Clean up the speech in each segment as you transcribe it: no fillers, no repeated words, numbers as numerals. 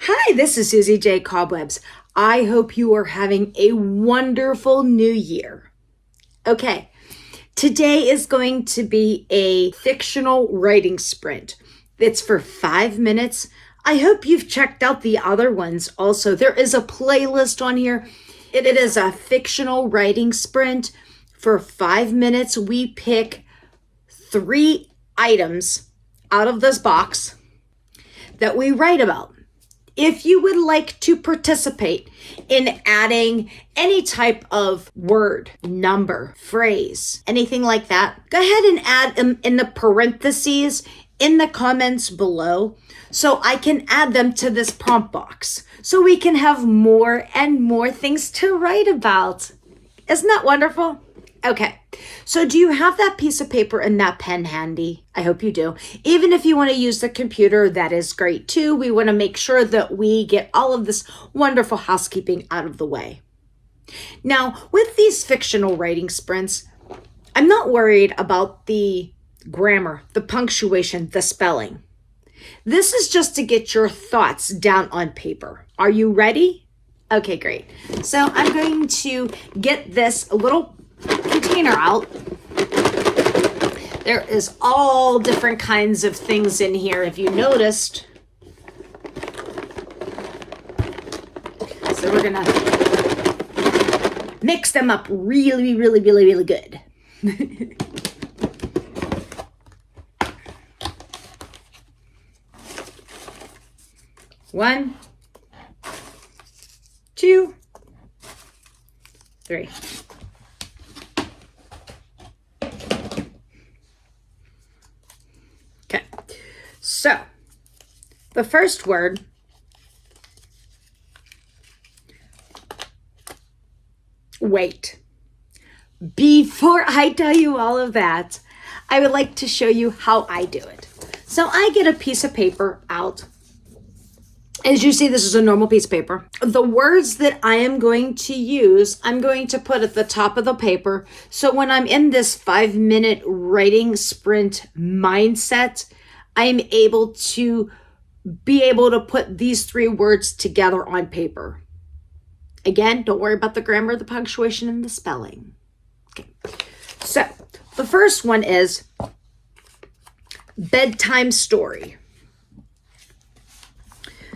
Hi, this is Susie J. Cobwebs. I hope you are having a wonderful new year. Okay, today is going to be a fictional writing sprint. It's for 5 minutes. I hope you've checked out the other ones also. There is a playlist on here. It is a fictional writing sprint. For 5 minutes, we pick 3 items out of this box that we write about. If you would like to participate in adding any type of word, number, phrase, anything like that, go ahead and add them in the parentheses in the comments below so I can add them to this prompt box so we can have more and more things to write about. Isn't that wonderful? Okay, so do you have that piece of paper and that pen handy? I hope you do. Even if you want to use the computer, that is great too. We want to make sure that we get all of this wonderful housekeeping out of the way. Now, with these fictional writing sprints, I'm not worried about the grammar, the punctuation, the spelling. This is just to get your thoughts down on paper. Are you ready? Okay, great. So I'm going to get this little container out. There is all different kinds of things in here, if you noticed. So we're gonna mix them up really good. One, two, three. Okay, so the first word wait. Before I tell you all of that, I would like to show you how I do it. So I get a piece of paper out. As you see, this is a normal piece of paper. The words that I am going to use, I'm going to put at the top of the paper. So when I'm in this 5-minute writing sprint mindset, I'm able to put these 3 words together on paper. Again, don't worry about the grammar, the punctuation, and the spelling. Okay. So the first one is bedtime story.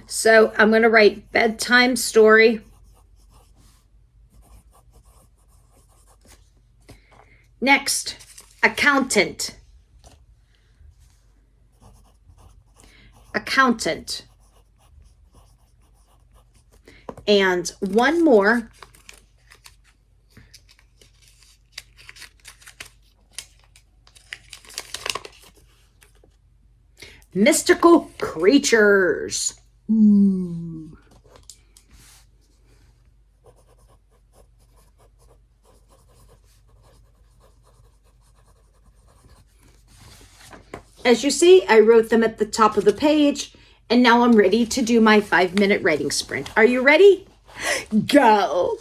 So I'm going to write bedtime story. Next, accountant. Accountant. And one more. Mystical creatures. Ooh. As you see, I wrote them at the top of the page, and now I'm ready to do my 5-minute writing sprint. Are you ready? Go!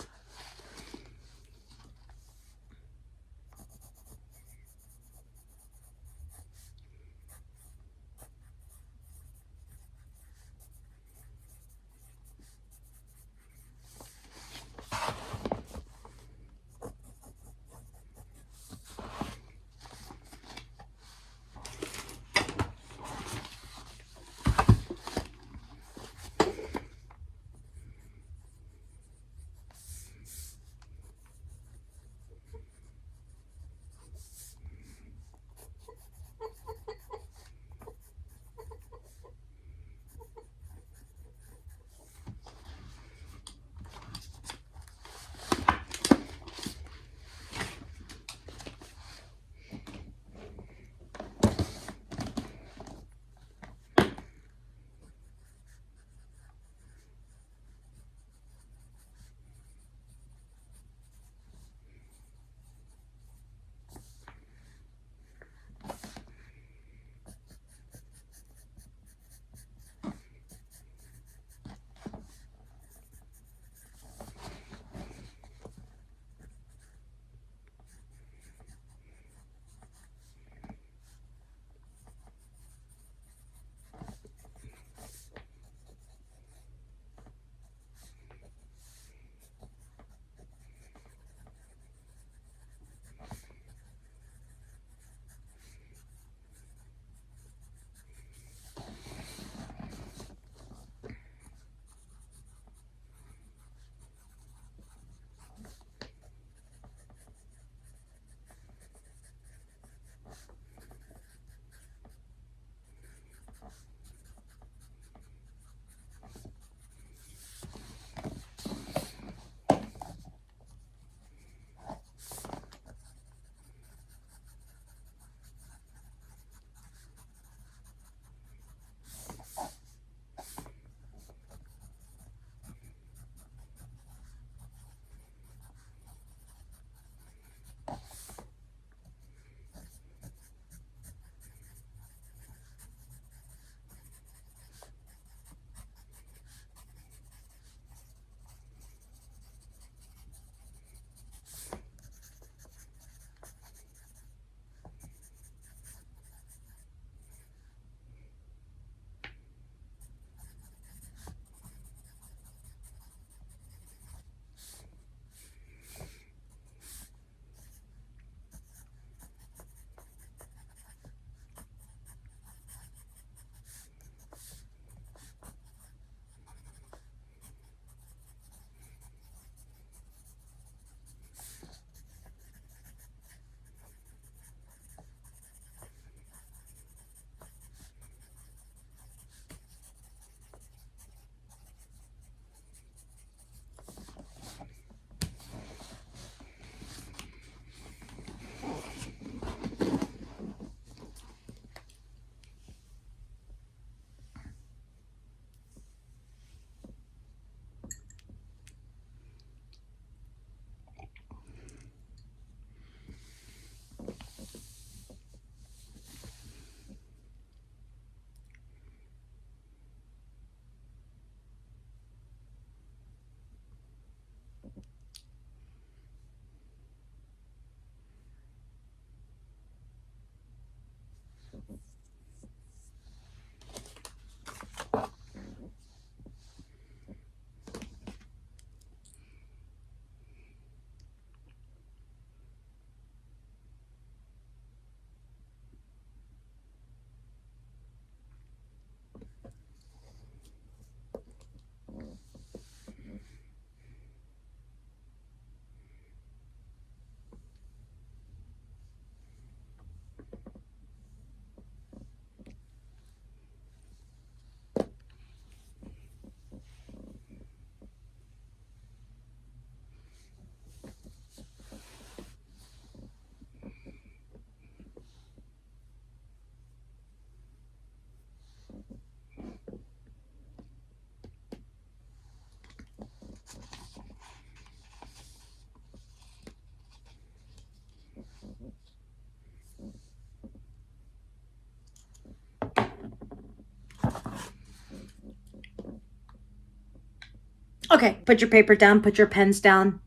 Okay, put your paper down, put your pens down.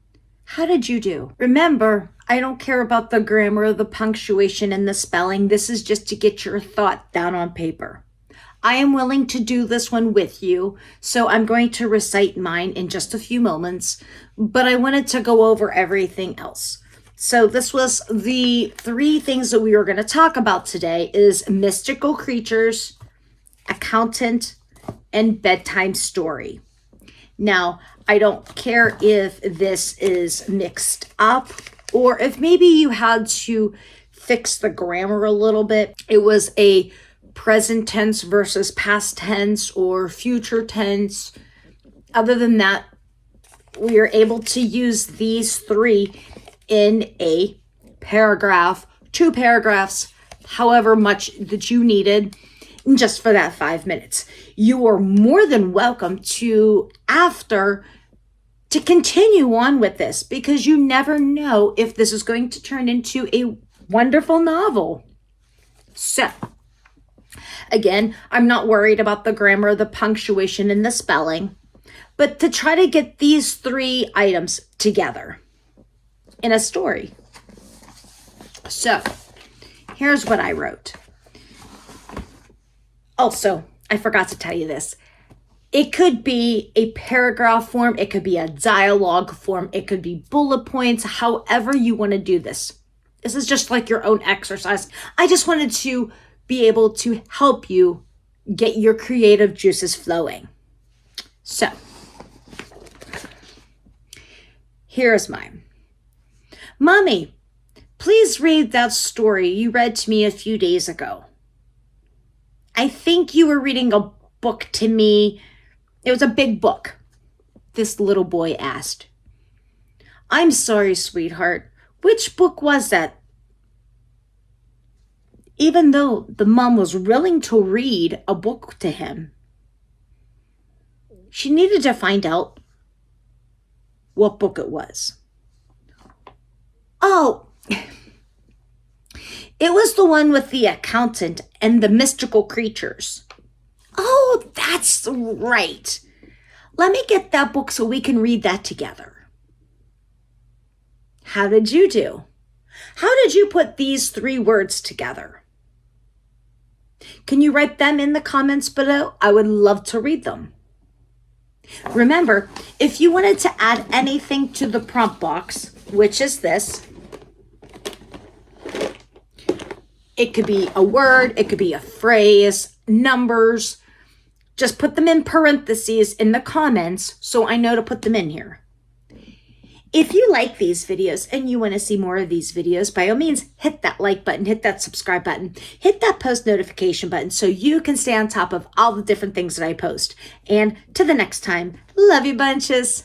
How did you do? Remember, I don't care about the grammar, the punctuation, and the spelling. This is just to get your thought down on paper. I am willing to do this one with you, so I'm going to recite mine in just a few moments, but I wanted to go over everything else. So this was the 3 things that we were going to talk about today is mystical creatures, accountant, and bedtime story. Now, I don't care if this is mixed up or if maybe you had to fix the grammar a little bit. It was a present tense versus past tense or future tense. Other than that, we are able to use these 3 in a paragraph, 2 paragraphs, however much that you needed, just for that 5 minutes. You are more than welcome to continue on with this because you never know if this is going to turn into a wonderful novel. So, again, I'm not worried about the grammar, the punctuation, and the spelling, but to try to get these 3 items together in a story. So, here's what I wrote. Also, I forgot to tell you this. It could be a paragraph form, it could be a dialogue form, it could be bullet points, however you want to do this. This is just like your own exercise. I just wanted to be able to help you get your creative juices flowing. So, here's mine. Mommy, please read that story you read to me a few days ago. I think you were reading a book to me. It was a big book, this little boy asked. I'm sorry, sweetheart. Which book was that? Even though the mom was willing to read a book to him, she needed to find out what book it was. Oh, it was the one with the accountant and the mystical creatures. Oh, that's right. Let me get that book so we can read that together. How did you do? How did you put these 3 words together? Can you write them in the comments below? I would love to read them. Remember, if you wanted to add anything to the prompt box, which is this, it could be a word, it could be a phrase, numbers. Just put them in parentheses in the comments so I know to put them in here. If you like these videos and you want to see more of these videos, by all means, hit that like button, hit that subscribe button, hit that post notification button so you can stay on top of all the different things that I post. And to the next time, love you bunches.